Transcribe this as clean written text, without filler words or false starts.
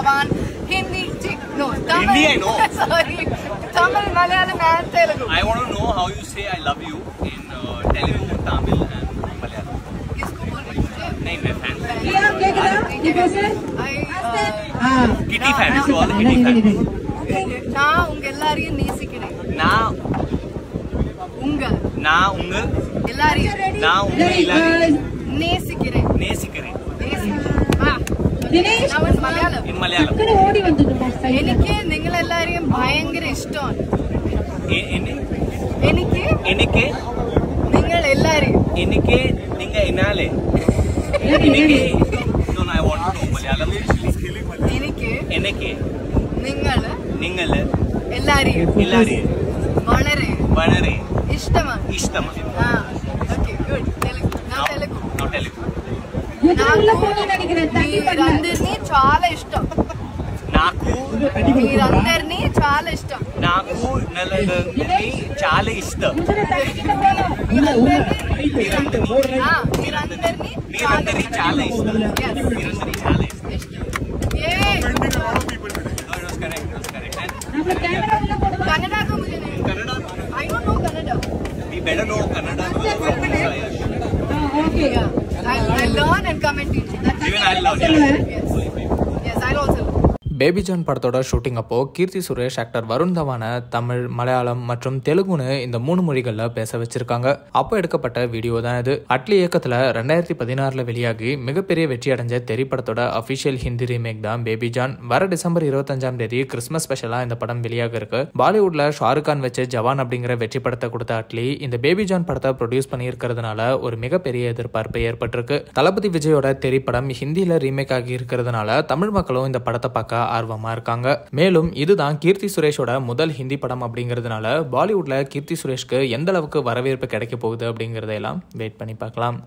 Jawan, Hindi, no, Tamil. Hindi I know. Sorry, Tamil, Malayalam and Telugu. I want to know how you say I love you in Telugu, Tamil and Malayalam. किसको बोल रही हो? नहीं मैं fan. Kitty fan. It's all the Kitty fan. நான் உங்க எல்லாரையும் நேசிக்கிறேன். நான் உங்க எல்லாரையும் நேசிக்கிறேன். In Malayalam. എനിക്ക് നിങ്ങളെല്ലാരെയും ഭയങ്കര ഇഷ്ടമാണ്. എനിക്ക് നിങ്ങൾ എല്ലാരെയും No, I want to know Malayalam. എനിക്ക് നിങ്ങൾ എല്ലാരെയും വളരെ ఇష్టമാണ്. Okay good. తెలుగు. మీరందరినీ చాలా ఇష్టం. మీరందరినీ చాలా ఇష్టం. మీరందరినీ చాలా ఇష్టం. Kannada को मुझे नहीं. I don't know Kannada. We better know Kannada from Okay. I'll learn and come and teach. Even I'll learn. Yes, I'll also learn. Baby John படத்தோட ஷூட்டிங் அப்போ கீர்த்தி சுரேஷ் ஆக்டர் வருண் தவானை தமிழ், மலையாளம் மற்றும் தெலுங்குன்னு இந்த 3 மொழிகளில் பேச வச்சிருக்காங்க. அப்போ எடுக்கப்பட்ட வீடியோ தான் இது. அட்லி இயக்கத்தில் 2016 வெளியாகி மிகப்பெரிய வெற்றி அடைஞ்ச தெரி படத்தோட அபிஷியல் ஹிந்தி ரீமேக் தான் பேபி ஜான். வர டிசம்பர் 25 கிறிஸ்மஸ் ஸ்பெஷலா இந்த படம் வெளியாக இருக்கு. பாலிவுட்ல ஷாருக் கான் வச்சு ஜவான் அப்படிங்கிற வெற்றி படத்தை கொடுத்த அட்லி இந்த பேபி ஜான் படத்தை ப்ரொடியூஸ் பண்ணி இருக்கிறதுனால ஒரு மிகப்பெரிய எதிர்பார்ப்பு ஏற்பட்டிருக்கு. தளபதி விஜயோட தெரி படம் ஹிந்தியில ரீமேக் ஆகி இருக்கிறதுனால தமிழ் மக்களும் இந்த படத்தை பார்க்க ஆர்வமா இருக்காங்க. மேலும் இதுதான் கீர்த்தி சுரேஷோட முதல் ஹிந்தி படம் அப்படிங்கிறதுனால பாலிவுட்ல கீர்த்தி சுரேஷ்க்கு எந்த அளவுக்கு வரவேற்பு கிடைக்க போகுது அப்படிங்கறதெல்லாம் வெயிட் பண்ணி பார்க்கலாம்.